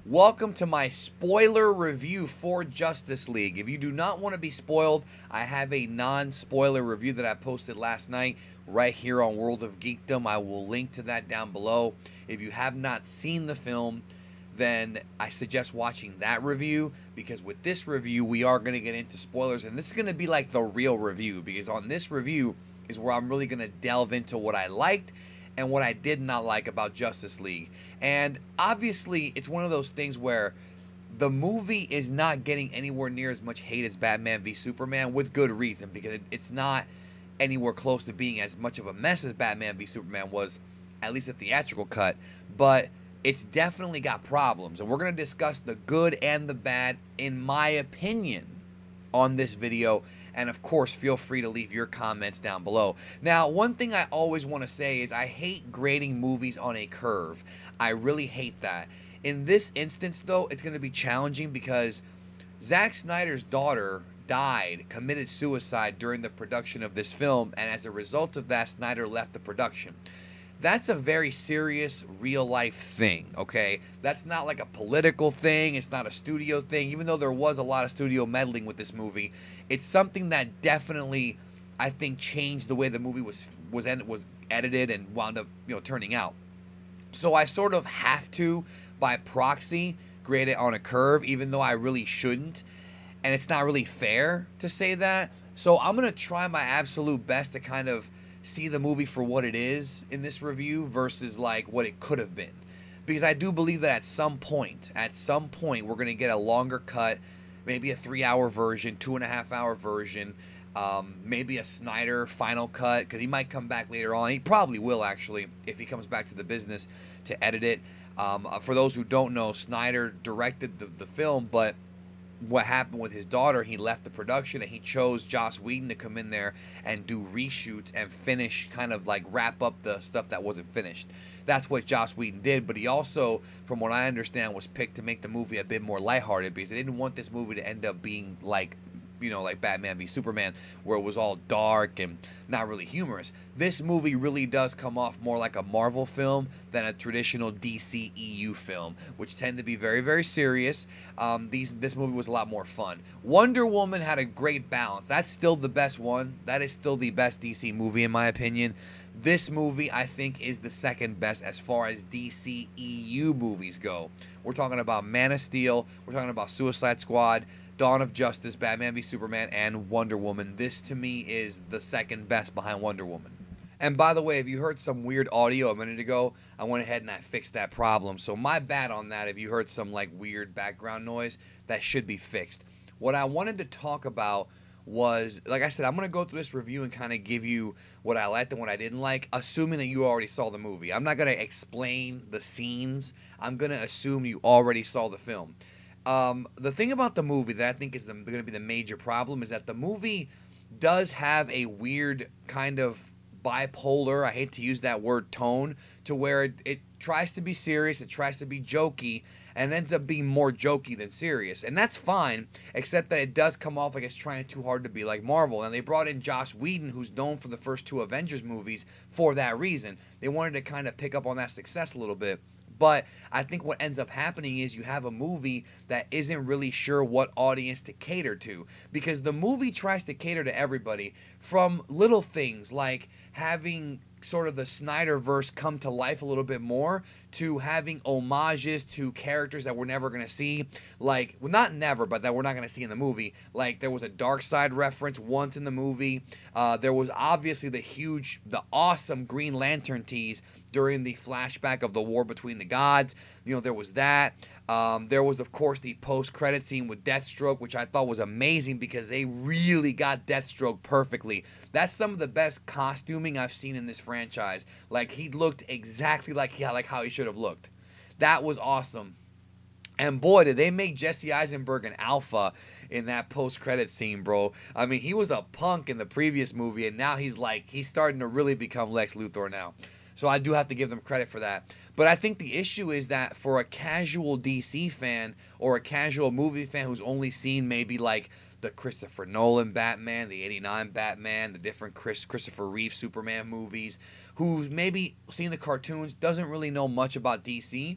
Welcome to my spoiler review for Justice League. If you do not want to be spoiled, I have a non-spoiler review that I posted last night right here on World of Geekdom. I will link to that down below. If you have not seen the film, then I suggest watching that review, because with this review we are going to get into spoilers, and this is going to be like the real review, because on this review is where I'm really going to delve into what I liked and what I did not like about Justice League. And obviously, it's one of those things where the movie is not getting anywhere near as much hate as Batman v Superman, with good reason, because it's not anywhere close to being as much of a mess as Batman v Superman was, at least a theatrical cut. But it's definitely got problems, and we're going to discuss the good and the bad, in my opinion, on this video. And of course, feel free to leave your comments down below. Now, one thing I always want to say is I hate grading movies on a curve. I really hate that. In this instance, though, it's going to be challenging because Zack Snyder's daughter died, committed suicide during the production of this film, and as a result of that, Snyder left the production. That's a very serious real life thing, okay? That's not like a political thing, it's not a studio thing. Even though there was a lot of studio meddling with this movie, it's something that definitely, I think, changed the way the movie was edited and wound up, turning out. So I sort of have to, by proxy, grade it on a curve, even though I really shouldn't. And it's not really fair to say that. So I'm going to try my absolute best to kind of see the movie for what it is in this review versus like what it could have been. Because I do believe that at some point, we're going to get a longer cut, maybe a 3-hour version, 2.5-hour version, maybe a Snyder final cut, because he might come back later on. He probably will, actually, if he comes back to the business to edit it. For those who don't know, Snyder directed the film, but what happened with his daughter, he left the production and he chose Joss Whedon to come in there and do reshoots and finish, kind of like wrap up the stuff that wasn't finished. That's what Joss Whedon did, but he also, from what I understand, was picked to make the movie a bit more lighthearted, because they didn't want this movie to end up being like, like Batman v Superman, where it was all dark and not really humorous. This movie really does come off more like a Marvel film than a traditional DCEU film, which tend to be very, very serious. This movie was a lot more fun. Wonder Woman had a great balance. That's still the best one. That is still the best DC movie, in my opinion. This movie, I think, is the second best as far as DCEU movies go. We're talking about Man of Steel. We're talking about Suicide Squad, Dawn of Justice, Batman v Superman, and Wonder Woman. This, to me, is the second best behind Wonder Woman. And by the way, if you heard some weird audio a minute ago, I went ahead and I fixed that problem. So my bad on that. If you heard some like weird background noise, that should be fixed. What I wanted to talk about was, like I said, I'm going to go through this review and kind of give you what I liked and what I didn't like, assuming that you already saw the movie. I'm not going to explain the scenes. I'm going to assume you already saw the film. The thing about the movie that I think is going to be the major problem is that the movie does have a weird kind of bipolar, I hate to use that word, tone, to where it tries to be serious, it tries to be jokey, and ends up being more jokey than serious. And that's fine, except that it does come off like it's trying too hard to be like Marvel. And they brought in Joss Whedon, who's known for the first two Avengers movies, for that reason. They wanted to kind of pick up on that success a little bit. But I think what ends up happening is you have a movie that isn't really sure what audience to cater to, because the movie tries to cater to everybody, from little things like having sort of the Snyderverse come to life a little bit more, to having homages to characters that we're never going to see, like, well, not never, but that we're not going to see in the movie. Like, there was a Darkseid reference once in the movie. There was obviously the awesome Green Lantern tease during the flashback of the War Between the Gods. There was that. There was, of course, the post-credit scene with Deathstroke, which I thought was amazing because they really got Deathstroke perfectly. That's some of the best costuming I've seen in this franchise. Like, he looked exactly like how he should have looked. That was awesome. And boy, did they make Jesse Eisenberg an alpha in that post-credit scene, bro. I mean, he was a punk in the previous movie, and now he's starting to really become Lex Luthor now. So I do have to give them credit for that. But I think the issue is that for a casual DC fan or a casual movie fan who's only seen maybe like the Christopher Nolan Batman, the 89 Batman, the different Christopher Reeve Superman movies, who's maybe seen the cartoons, doesn't really know much about DC,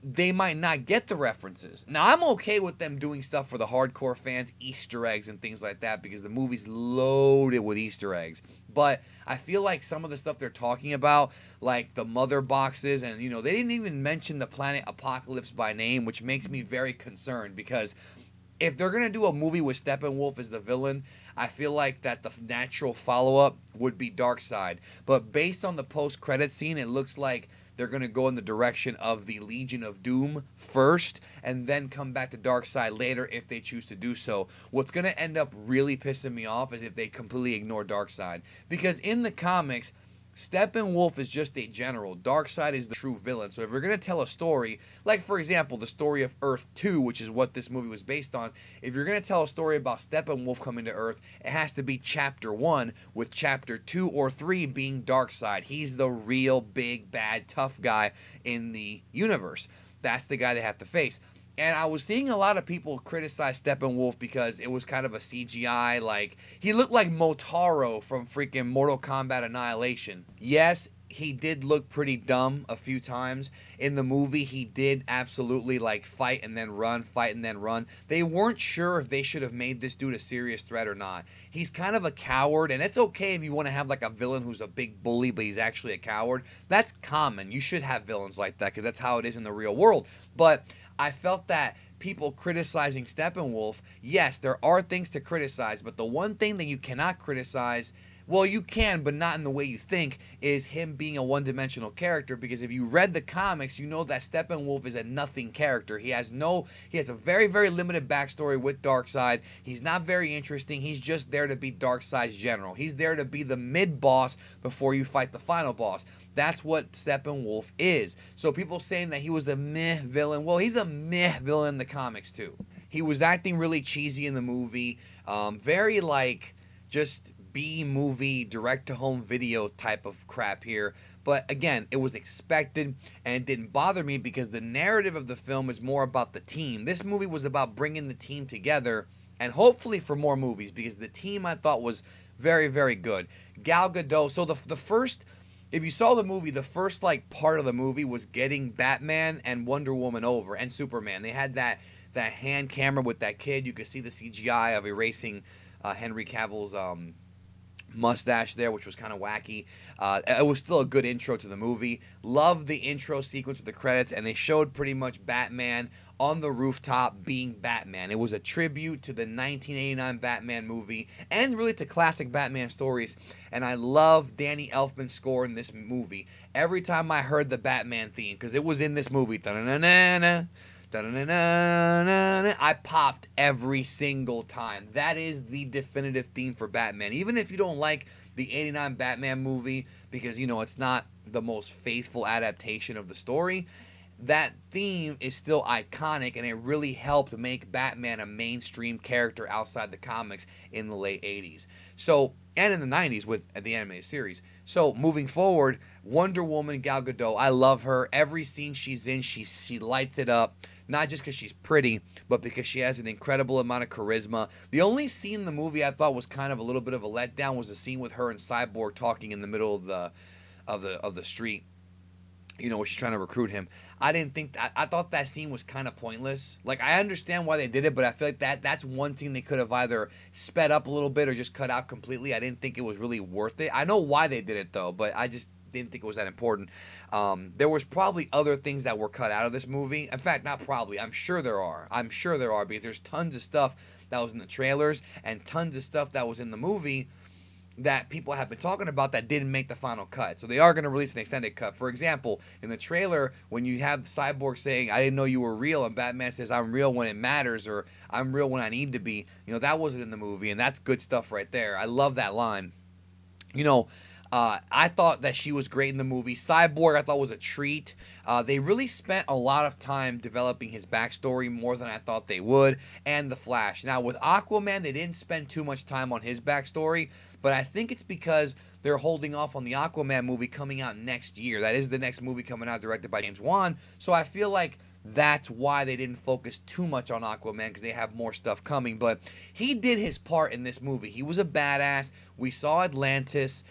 they might not get the references. Now, I'm okay with them doing stuff for the hardcore fans, Easter eggs and things like that, because the movie's loaded with Easter eggs. But I feel like some of the stuff they're talking about, like the mother boxes, and, they didn't even mention the planet Apocalypse by name, which makes me very concerned, because if they're going to do a movie with Steppenwolf as the villain, I feel like that the natural follow-up would be Darkseid. But based on the post-credit scene, it looks like they're going to go in the direction of the Legion of Doom first and then come back to Darkseid later if they choose to do so. What's going to end up really pissing me off is if they completely ignore Darkseid. Because in the comics, Steppenwolf is just a general. Darkseid is the true villain. So if you're going to tell a story, like for example, the story of Earth 2, which is what this movie was based on, if you're going to tell a story about Steppenwolf coming to Earth, it has to be Chapter 1, with Chapter 2 or 3 being Darkseid. He's the real big, bad, tough guy in the universe. That's the guy they have to face. And I was seeing a lot of people criticize Steppenwolf because it was kind of a CGI, like, he looked like Motaro from freaking Mortal Kombat Annihilation. Yes, he did look pretty dumb a few times. In the movie, he did absolutely, like, fight and then run, fight and then run. They weren't sure if they should have made this dude a serious threat or not. He's kind of a coward, and it's okay if you want to have, like, a villain who's a big bully, but he's actually a coward. That's common. You should have villains like that, because that's how it is in the real world. But I felt that people criticizing Steppenwolf, yes, there are things to criticize, but the one thing that you cannot criticize, well, you can, but not in the way you think, is him being a one-dimensional character, because if you read the comics, you know that Steppenwolf is a nothing character. He has a very, very limited backstory with Darkseid. He's not very interesting. He's just there to be Darkseid's general. He's there to be the mid-boss before you fight the final boss. That's what Steppenwolf is. So people saying that he was a meh villain, well, he's a meh villain in the comics too. He was acting really cheesy in the movie, very like just B-movie, direct-to-home video type of crap here. But again, it was expected, and it didn't bother me because the narrative of the film is more about the team. This movie was about bringing the team together, and hopefully for more movies, because the team I thought was very, very good. Gal Gadot, so the first... If you saw the movie, the first like part of the movie was getting Batman and Wonder Woman over, and Superman. They had that hand camera with that kid. You could see the CGI of erasing Henry Cavill's mustache there, which was kind of wacky. It was still a good intro to the movie. Loved the intro sequence with the credits, and they showed pretty much Batman on the rooftop being Batman. It was a tribute to the 1989 Batman movie and really to classic Batman stories. And I love Danny Elfman's score in this movie. Every time I heard the Batman theme, because it was in this movie, I popped every single time. That is the definitive theme for Batman. Even if you don't like the 89 Batman movie, because, it's not the most faithful adaptation of the story, that theme is still iconic, and it really helped make Batman a mainstream character outside the comics in the late 80s. So, and in the 90s with the animated series. So, moving forward, Wonder Woman, Gal Gadot, I love her. Every scene she's in, she lights it up. Not just because she's pretty, but because she has an incredible amount of charisma. The only scene in the movie I thought was kind of a little bit of a letdown was the scene with her and Cyborg talking in the middle of the street. Where she's trying to recruit him. I thought that scene was kind of pointless. Like, I understand why they did it, but I feel like that's one scene they could have either sped up a little bit or just cut out completely. I didn't think it was really worth it. I know why they did it, though, but I just didn't think it was that important. There was probably other things that were cut out of this movie. In fact, not probably. I'm sure there are. Because there's tons of stuff that was in the trailers and tons of stuff that was in the movie that people have been talking about that didn't make the final cut. So they are going to release an extended cut. For example, in the trailer, when you have Cyborg saying, "I didn't know you were real," and Batman says, "I'm real when it matters," or "I'm real when I need to be," that wasn't in the movie, and that's good stuff right there. I love that line. I thought that she was great in the movie. Cyborg, I thought, was a treat. They really spent a lot of time developing his backstory, more than I thought they would, and the Flash. Now, with Aquaman, they didn't spend too much time on his backstory, but I think it's because they're holding off on the Aquaman movie coming out next year. That is the next movie coming out, directed by James Wan. So I feel like that's why they didn't focus too much on Aquaman, because they have more stuff coming. But he did his part in this movie. He was a badass. We saw Atlantis.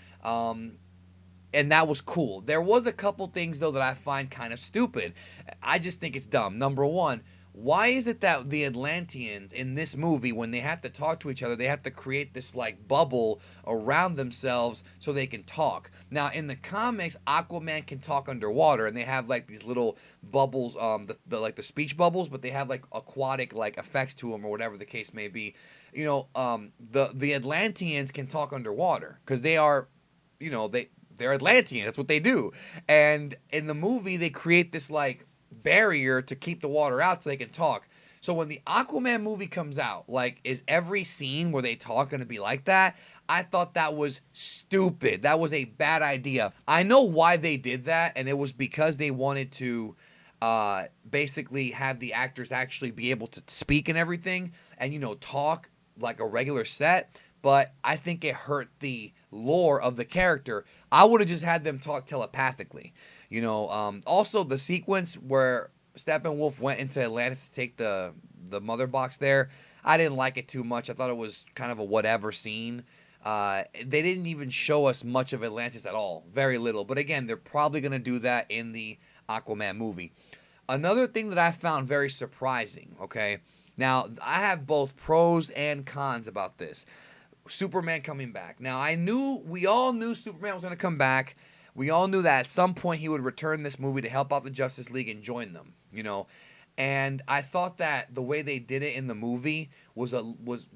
and that was cool. There was a couple things though that I find kind of stupid. I just think it's dumb. Number one, why is it that the Atlanteans in this movie, when they have to talk to each other, they have to create this like bubble around themselves so they can talk? Now in the comics, Aquaman can talk underwater, and they have like these little bubbles, the like the speech bubbles, but they have like aquatic like effects to them or whatever the case may be. The Atlanteans can talk underwater because they are, they're Atlantean. That's what they do. And in the movie, they create this like barrier to keep the water out so they can talk. So when the Aquaman movie comes out, like, is every scene where they talk going to be like that? I thought that was stupid. That was a bad idea. I know why they did that, and it was because they wanted to basically have the actors actually be able to speak and everything and, talk like a regular set. But I think it hurt the lore of the character. I would have just had them talk telepathically. Also the sequence where Steppenwolf went into Atlantis to take the mother box there, I didn't like it too much. I thought it was kind of a whatever scene. They didn't even show us much of Atlantis at all. Very little. But again, they're probably going to do that in the Aquaman movie. Another thing that I found very surprising, okay? Now, I have both pros and cons about this. Superman coming back. Now, we all knew Superman was going to come back. We all knew that at some point he would return this movie to help out the Justice League and join them, And I thought that the way they did it in the movie was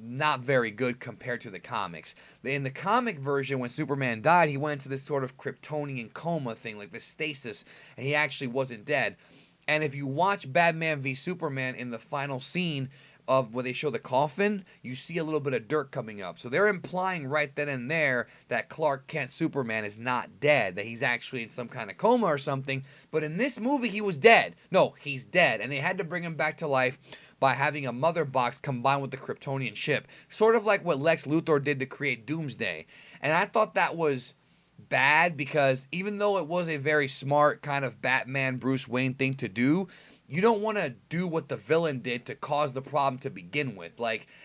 not very good compared to the comics. In the comic version, when Superman died, he went into this sort of Kryptonian coma thing, like this stasis, and he actually wasn't dead. And if you watch Batman v Superman in the final scene of where they show the coffin, you see a little bit of dirt coming up. So they're implying right then and there that Clark Kent Superman is not dead, that he's actually in some kind of coma or something. But in this movie, he was dead. No, he's dead. And they had to bring him back to life by having a mother box combined with the Kryptonian ship. Sort of like what Lex Luthor did to create Doomsday. And I thought that was bad because even though it was a very smart kind of Batman Bruce Wayne thing to do, you don't want to do what the villain did to cause the problem to begin with.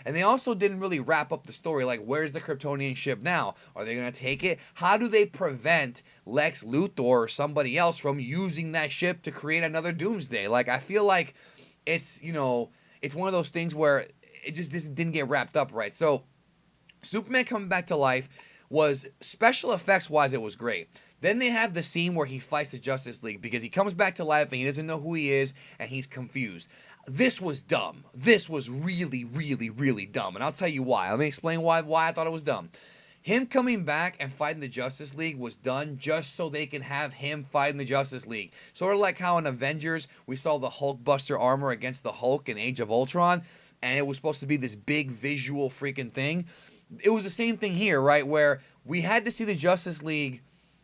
And they also didn't really wrap up the story. Like, where's the Kryptonian ship now? Are they going to take it? How do they prevent Lex Luthor or somebody else from using that ship to create another Doomsday? I feel like it's, it's one of those things where it just didn't get wrapped up right. So, Superman coming back to life was, special effects wise, it was great. Then they have the scene where he fights the Justice League because he comes back to life and he doesn't know who he is and he's confused. This was dumb. This was really, really, really dumb. And I'll tell you why. Let me explain why I thought it was dumb. Him coming back and fighting the Justice League was done just so they can have him fighting the Justice League. Sort of like how in Avengers we saw the Hulkbuster armor against the Hulk in Age of Ultron, and it was supposed to be this big visual freaking thing. It was the same thing here, right? Where we had to see the Justice League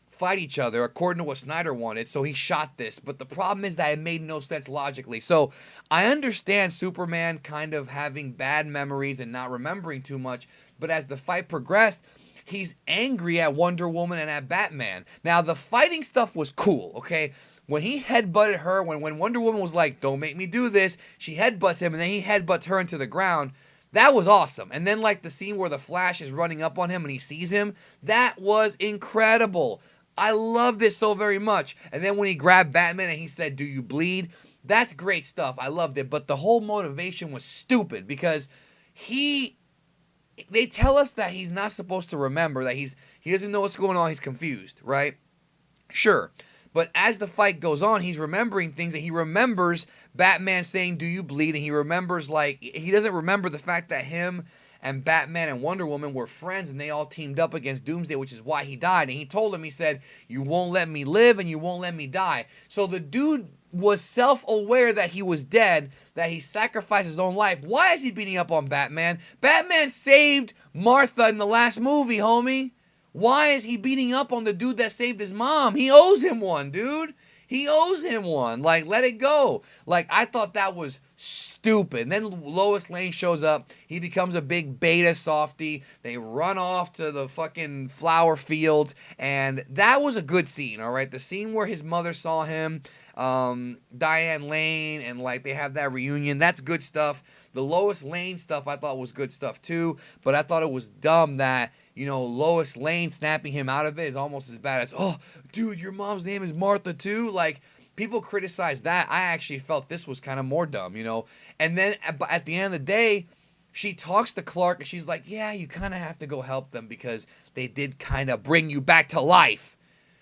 fight each other according to what Snyder wanted, so he shot this. But the problem is that it made no sense logically. So I understand Superman kind of having bad memories and not remembering too much, but as the fight progressed, he's angry at Wonder Woman and at Batman. Now, the fighting stuff was cool, okay? When he headbutted her, when Wonder Woman was like, don't make me do this, she headbutts him, and then he headbutts her into the ground. That was awesome. And then the scene where the Flash is running up on him and he sees him, that was incredible. I loved it so very much. And then when he grabbed Batman and he said, do you bleed? That's great stuff. I loved it. But the whole motivation was stupid because they tell us that he's not supposed to remember, that he doesn't know what's going on, he's confused, right? Sure. But as the fight goes on, he's remembering things that he remembers Batman saying, do you bleed? And he remembers, he doesn't remember the fact that him and Batman and Wonder Woman were friends and they all teamed up against Doomsday, which is why he died. And he told him, he said, you won't let me live and you won't let me die. So the dude was self-aware that he was dead, that he sacrificed his own life. Why is he beating up on Batman? Batman saved Martha in the last movie, homie. Why is he beating up on the dude that saved his mom? He owes him one, dude. He owes him one. Let it go. I thought that was stupid. And then Lois Lane shows up. He becomes a big beta softy. They run off to the fucking flower fields. And that was a good scene, all right? The scene where his mother saw him, Diane Lane, and they have that reunion. That's good stuff. The Lois Lane stuff I thought was good stuff too. But I thought it was dumb that Lois Lane snapping him out of it is almost as bad as, oh, dude, your mom's name is Martha too. Like, people criticize that. I actually felt this was kind of more dumb. And then at the end of the day, she talks to Clark and she's like, yeah, you kind of have to go help them because they did kind of bring you back to life.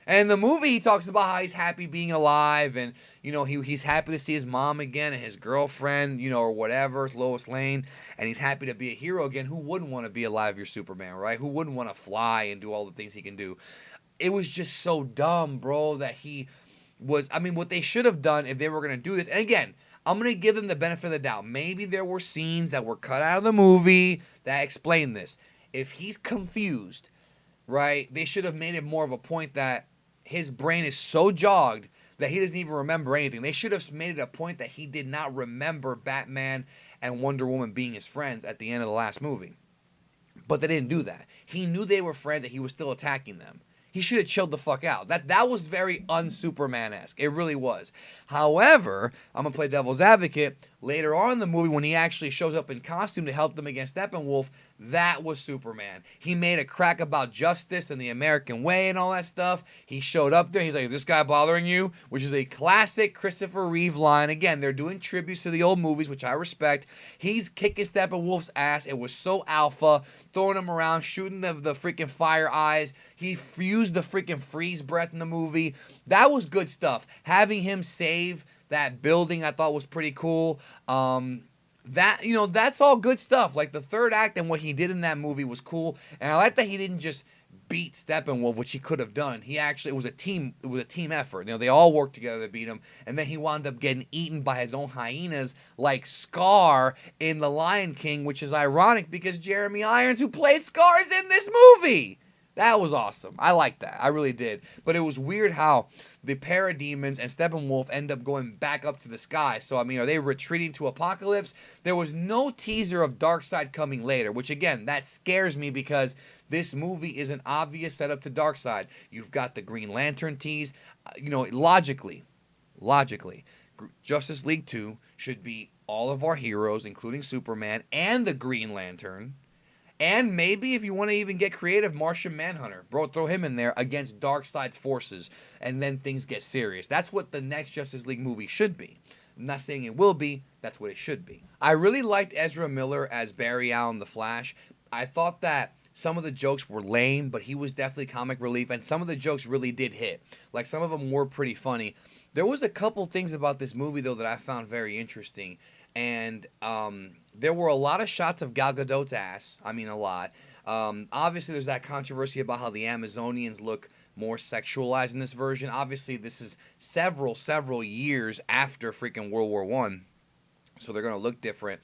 And in the movie, he talks about how he's happy being alive, and he's happy to see his mom again and his girlfriend, or whatever, Lois Lane, and he's happy to be a hero again. Who wouldn't want to be alive? You're Superman, right? Who wouldn't want to fly and do all the things he can do? It was just so dumb, bro, that he was. I mean, what they should have done if they were gonna do this, and again, I'm gonna give them the benefit of the doubt. Maybe there were scenes that were cut out of the movie that explain this. If he's confused, right, they should have made it more of a point that his brain is so jogged that he doesn't even remember anything. They should have made it a point that he did not remember Batman and Wonder Woman being his friends at the end of the last movie. But they didn't do that. He knew they were friends and he was still attacking them. He should have chilled the fuck out. That was very un-Superman-esque. It really was. However, I'm going to play devil's advocate. Later on in the movie, when he actually shows up in costume to help them against Steppenwolf, that was Superman. He made a crack about justice and the American way and all that stuff. He showed up there. He's like, is this guy bothering you? Which is a classic Christopher Reeve line. Again, they're doing tributes to the old movies, which I respect. He's kicking Steppenwolf's ass. It was so alpha, throwing him around, shooting the freaking fire eyes. He used the freaking freeze breath in the movie. That was good stuff. Having him save that building I thought was pretty cool. That's all good stuff. Like, the third act and what he did in that movie was cool. And I like that he didn't just beat Steppenwolf, which he could have done. It was a team effort. They all worked together to beat him. And then he wound up getting eaten by his own hyenas, like Scar in The Lion King, which is ironic because Jeremy Irons, who played Scar, is in this movie. That was awesome. I liked that. I really did. But it was weird how the Parademons and Steppenwolf end up going back up to the sky. So, are they retreating to Apocalypse? There was no teaser of Darkseid coming later, which, again, that scares me because this movie is an obvious setup to Darkseid. You've got the Green Lantern tease. Logically, Justice League 2 should be all of our heroes, including Superman and the Green Lantern. And maybe if you want to even get creative, Martian Manhunter. Bro, throw him in there against Darkseid's forces. And then things get serious. That's what the next Justice League movie should be. I'm not saying it will be. That's what it should be. I really liked Ezra Miller as Barry Allen the Flash. I thought that some of the jokes were lame, but he was definitely comic relief. And some of the jokes really did hit. Like, some of them were pretty funny. There was a couple things about this movie, though, that I found very interesting. And there were a lot of shots of Gal Gadot's ass. A lot. Obviously, there's that controversy about how the Amazonians look more sexualized in this version. Obviously, this is several years after freaking World War I. So they're going to look different.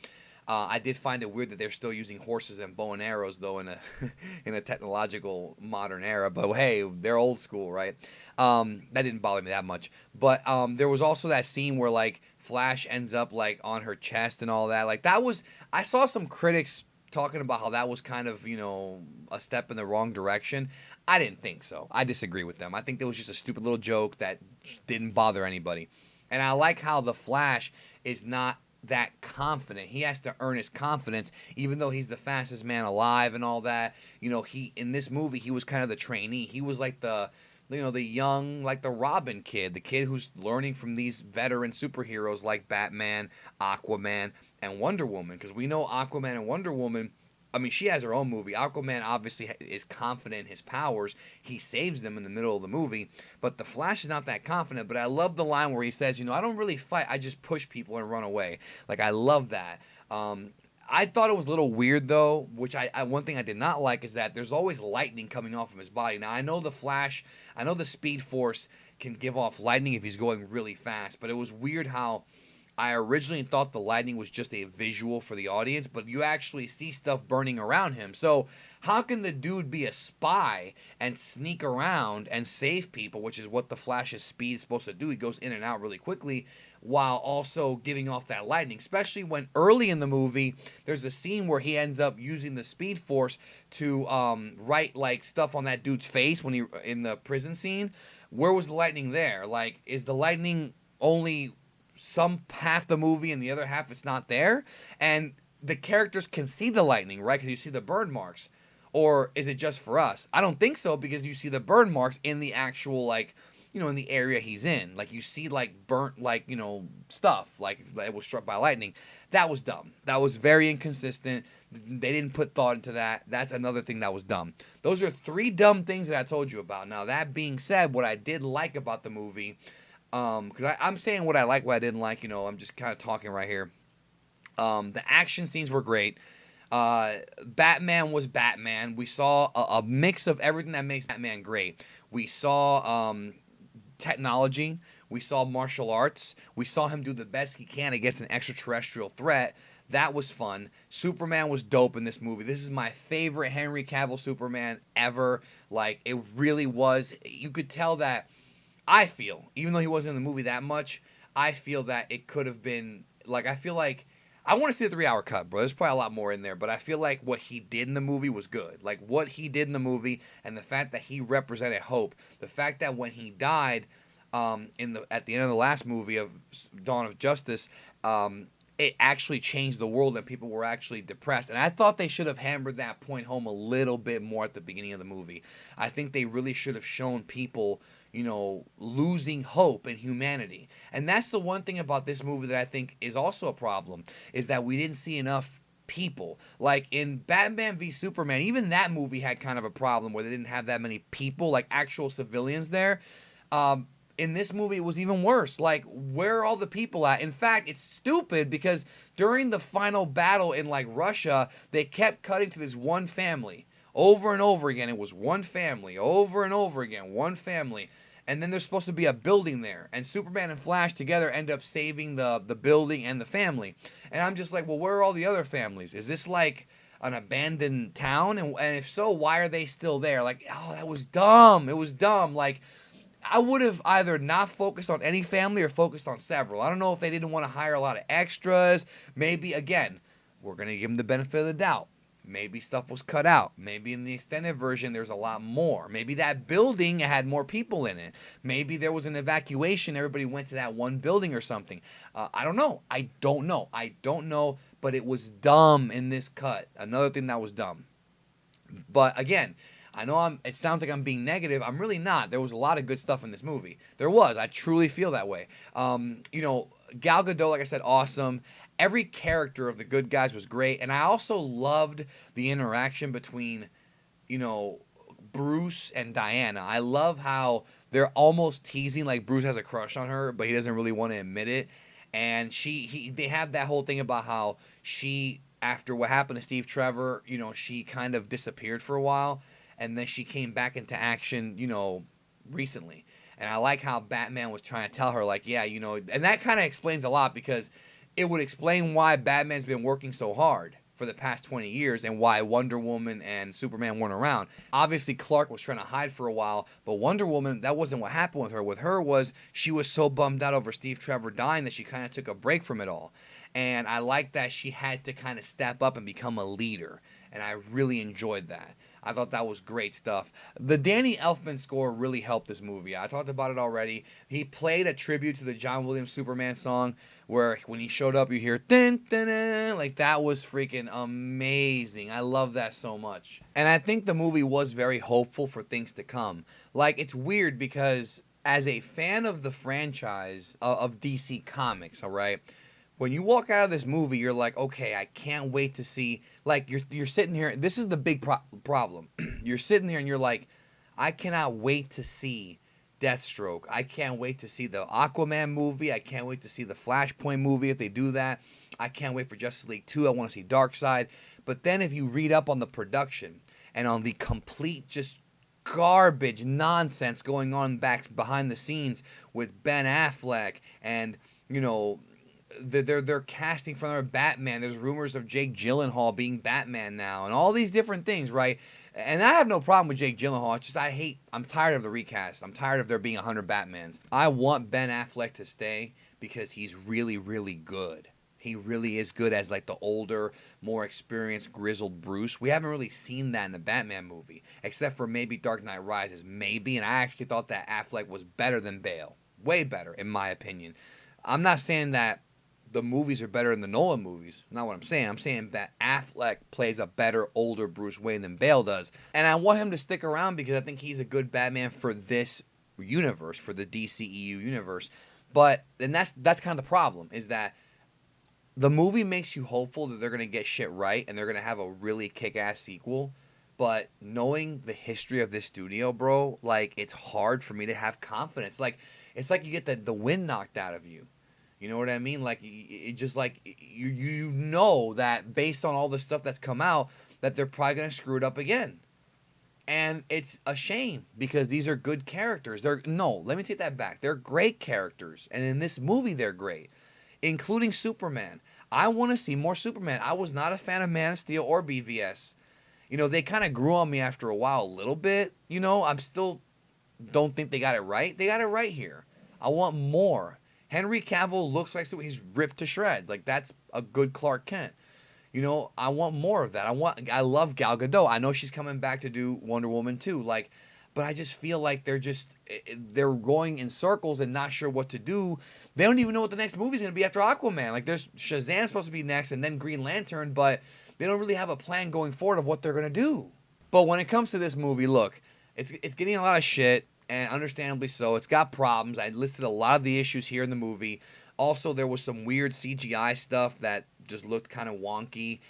I did find it weird that they're still using horses and bow and arrows, though, in a technological modern era. But hey, they're old school, right? That didn't bother me that much. But there was also that scene where, like, Flash ends up, like, on her chest and all that. Like, that was... I saw some critics talking about how that was kind of, a step in the wrong direction. I didn't think so. I disagree with them. I think that was just a stupid little joke that didn't bother anybody. And I like how the Flash is not that confident. He has to earn his confidence, even though he's the fastest man alive and all that. He in this movie, he was kind of the trainee. He was like the young, like the Robin kid, the kid who's learning from these veteran superheroes like Batman, Aquaman, and Wonder Woman. Because we know Aquaman and Wonder Woman, she has her own movie. Aquaman obviously is confident in his powers. He saves them in the middle of the movie. But the Flash is not that confident. But I love the line where he says, I don't really fight. I just push people and run away. Like, I love that. I thought it was a little weird, though, which one thing I did not like is that there's always lightning coming off of his body. Now, I know the Flash, I know the Speed Force can give off lightning if he's going really fast. But it was weird how I originally thought the lightning was just a visual for the audience, but you actually see stuff burning around him. So how can the dude be a spy and sneak around and save people, which is what the Flash's speed is supposed to do? He goes in and out really quickly while also giving off that lightning, especially when early in the movie there's a scene where he ends up using the Speed Force to write like stuff on that dude's face when he in the prison scene. Where was the lightning there? Like, is the lightning only some half the movie and the other half it's not there? And the characters can see the lightning, right? Because you see the burn marks. Or is it just for us? I don't think so, because you see the burn marks in the actual, like, in the area he's in. Like, you see, like, burnt, like, stuff, like, it was struck by lightning. That was dumb. That was very inconsistent. They didn't put thought into that. That's another thing that was dumb. Those are three dumb things that I told you about. Now, that being said, what I did like about the movie, because I'm saying what I like, what I didn't like, I'm just kind of talking right here. The action scenes were great. Batman was Batman. We saw a mix of everything that makes Batman great. We saw technology. We saw martial arts. We saw him do the best he can against an extraterrestrial threat. That was fun. Superman was dope in this movie. This is my favorite Henry Cavill Superman ever. Like, it really was. You could tell that, I feel, even though he wasn't in the movie that much, I feel that it could have been, like, I feel like, I want to see the 3-hour cut, bro. There's probably a lot more in there, but I feel like what he did in the movie was good. Like, what he did in the movie, and the fact that he represented hope, the fact that when he died, at the end of the last movie of Dawn of Justice, it actually changed the world and people were actually depressed. And I thought they should have hammered that point home a little bit more at the beginning of the movie. I think they really should have shown people, losing hope in humanity. And that's the one thing about this movie that I think is also a problem, is that we didn't see enough people. Like in Batman v Superman, even that movie had kind of a problem where they didn't have that many people, like actual civilians there. In this movie, it was even worse. Like, where are all the people at? In fact, it's stupid because during the final battle in, like, Russia, they kept cutting to this one family over and over again. It was one family over and over again, one family. And then there's supposed to be a building there. And Superman and Flash together end up saving the building and the family. And I'm just like, well, where are all the other families? Is this like an abandoned town? And if so, why are they still there? Like, oh, that was dumb. It was dumb. Like, I would have either not focused on any family or focused on several. I don't know if they didn't want to hire a lot of extras. Maybe, again, we're going to give them the benefit of the doubt. Maybe stuff was cut out. Maybe in the extended version there's a lot more. Maybe that building had more people in it. Maybe there was an evacuation. Everybody went to that one building or something. I don't know. I don't know. But it was dumb in this cut. Another thing that was dumb. But again, I know it sounds like I'm being negative. I'm really not. There was a lot of good stuff in this movie. There was. I truly feel that way. Gal Gadot, like I said, awesome. Every character of the good guys was great. And I also loved the interaction between, Bruce and Diana. I love how they're almost teasing, like Bruce has a crush on her, but he doesn't really want to admit it. And they have that whole thing about how she, after what happened to Steve Trevor, she kind of disappeared for a while. And then she came back into action, recently. And I like how Batman was trying to tell her, like, yeah, and that kind of explains a lot, because it would explain why Batman's been working so hard for the past 20 years and why Wonder Woman and Superman weren't around. Obviously, Clark was trying to hide for a while, but Wonder Woman, that wasn't what happened with her. With her was she was so bummed out over Steve Trevor dying that she kind of took a break from it all. And I like that she had to kind of step up and become a leader. And I really enjoyed that. I thought that was great stuff. The Danny Elfman score really helped this movie. I talked about it already. He played a tribute to the John Williams Superman song, where when he showed up, you hear dun, dun, dun, like that was freaking amazing. I love that so much. And I think the movie was very hopeful for things to come. Like, it's weird because as a fan of the franchise of DC Comics, all right, when you walk out of this movie, you're like, okay, I can't wait to see. Like, you're sitting here. This is the big problem. You're sitting there and you're like, I cannot wait to see Deathstroke. I can't wait to see the Aquaman movie. I can't wait to see the Flashpoint movie if they do that. I can't wait for Justice League 2. I want to see Darkseid. But then if you read up on the production and on the complete just garbage nonsense going on back behind the scenes with Ben Affleck and, they're casting for another Batman. There's rumors of Jake Gyllenhaal being Batman now, and all these different things, right? And I have no problem with Jake Gyllenhaal. It's just I'm tired of the recast. I'm tired of there being 100 Batmans. I want Ben Affleck to stay because he's really, really good. He really is good as like the older, more experienced, grizzled Bruce. We haven't really seen that in the Batman movie, except for maybe Dark Knight Rises, maybe. And I actually thought that Affleck was better than Bale. Way better, in my opinion. I'm not saying that the movies are better than the Nolan movies. Not what I'm saying. I'm saying that Affleck plays a better older Bruce Wayne than Bale does. And I want him to stick around because I think he's a good Batman for this universe, for the DCEU universe. But and that's kind of the problem, is that the movie makes you hopeful that they're going to get shit right and they're going to have a really kick-ass sequel. But knowing the history of this studio, bro, like, it's hard for me to have confidence. Like, it's like you get the wind knocked out of you. You know what I mean? Like, it just like you know that based on all the stuff that's come out, that they're probably gonna screw it up again, and it's a shame because these are good characters. Let me take that back. They're great characters, and in this movie they're great, including Superman. I want to see more Superman. I was not a fan of Man of Steel or BVS. You know, they kind of grew on me after a while, a little bit. You know, I'm still don't think they got it right. They got it right here. I want more. Henry Cavill looks like he's ripped to shreds. Like, that's a good Clark Kent. You know, I want more of that. I love Gal Gadot. I know she's coming back to do Wonder Woman too. Like, but I just feel like they're going in circles and not sure what to do. They don't even know what the next movie's gonna be after Aquaman. Like, there's Shazam supposed to be next, and then Green Lantern, but they don't really have a plan going forward of what they're gonna do. But when it comes to this movie, look, it's getting a lot of shit, and understandably so. It's got problems. I listed a lot of the issues here in the movie. Also, there was some weird CGI stuff that just looked kind of wonky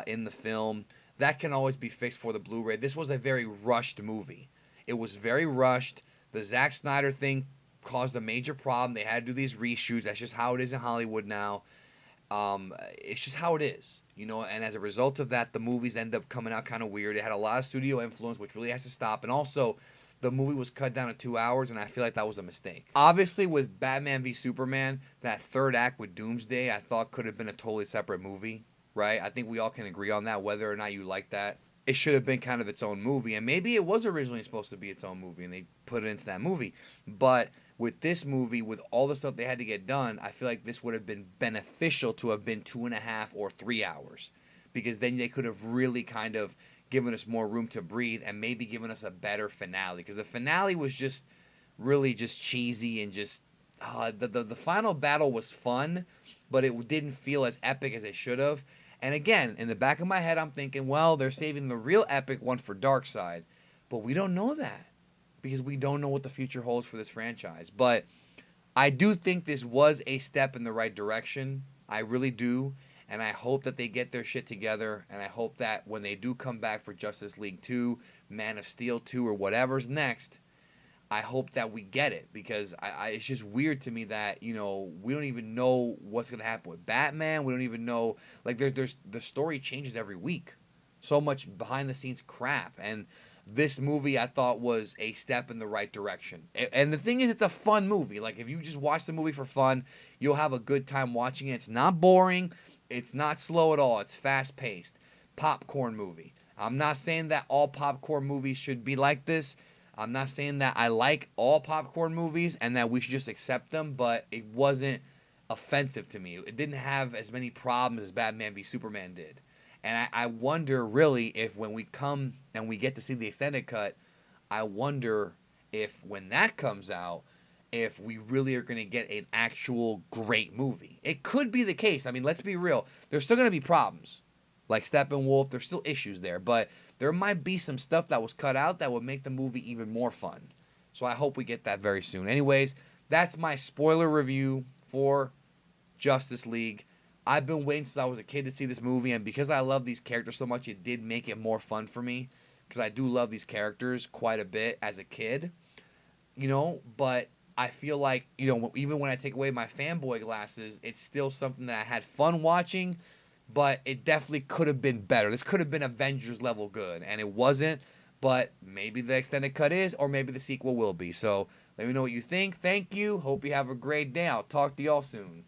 in the film. That can always be fixed for the Blu-ray. This was a very rushed movie. It was very rushed. The Zack Snyder thing caused a major problem. They had to do these reshoots. That's just how it is in Hollywood now. It's just how it is, you know, and as a result of that, the movies end up coming out kind of weird. It had a lot of studio influence, which really has to stop. And also, the movie was cut down to 2 hours, and I feel like that was a mistake. Obviously, with Batman v Superman, that third act with Doomsday, I thought could have been a totally separate movie, right? I think we all can agree on that, whether or not you like that. It should have been kind of its own movie, and maybe it was originally supposed to be its own movie, and they put it into that movie. But with this movie, with all the stuff they had to get done, I feel like this would have been beneficial to have been 2.5 or 3 hours, because then they could have really kind of given us more room to breathe and maybe given us a better finale, because the finale was just really just cheesy and just the final battle was fun, but it didn't feel as epic as it should have. And again, in the back of my head, I'm thinking, well, they're saving the real epic one for Darkseid, but we don't know that because we don't know what the future holds for this franchise. But I do think this was a step in the right direction. I really do. And I hope that they get their shit together. And I hope that when they do come back for Justice League 2, Man of Steel 2, or whatever's next, I hope that we get it. Because it's just weird to me that, you know, we don't even know what's going to happen with Batman. We don't even know. Like, there's the story changes every week. So much behind-the-scenes crap. And this movie, I thought, was a step in the right direction. And the thing is, it's a fun movie. Like, if you just watch the movie for fun, you'll have a good time watching it. It's not boring. It's not slow at all. It's fast-paced. Popcorn movie. I'm not saying that all popcorn movies should be like this. I'm not saying that I like all popcorn movies and that we should just accept them, but it wasn't offensive to me. It didn't have as many problems as Batman v Superman did. And I wonder, really, if when we come and we get to see the extended cut, I wonder if when that comes out, if we really are going to get an actual great movie. It could be the case. I mean, let's be real. There's still going to be problems. Like Steppenwolf, there's still issues there. But there might be some stuff that was cut out that would make the movie even more fun. So I hope we get that very soon. Anyways, that's my spoiler review for Justice League. I've been waiting since I was a kid to see this movie. And because I love these characters so much, it did make it more fun for me. Because I do love these characters quite a bit as a kid. You know, but I feel like, you know, even when I take away my fanboy glasses, it's still something that I had fun watching, but it definitely could have been better. This could have been Avengers level good, and it wasn't, but maybe the extended cut is, or maybe the sequel will be. So let me know what you think. Thank you. Hope you have a great day. I'll talk to y'all soon.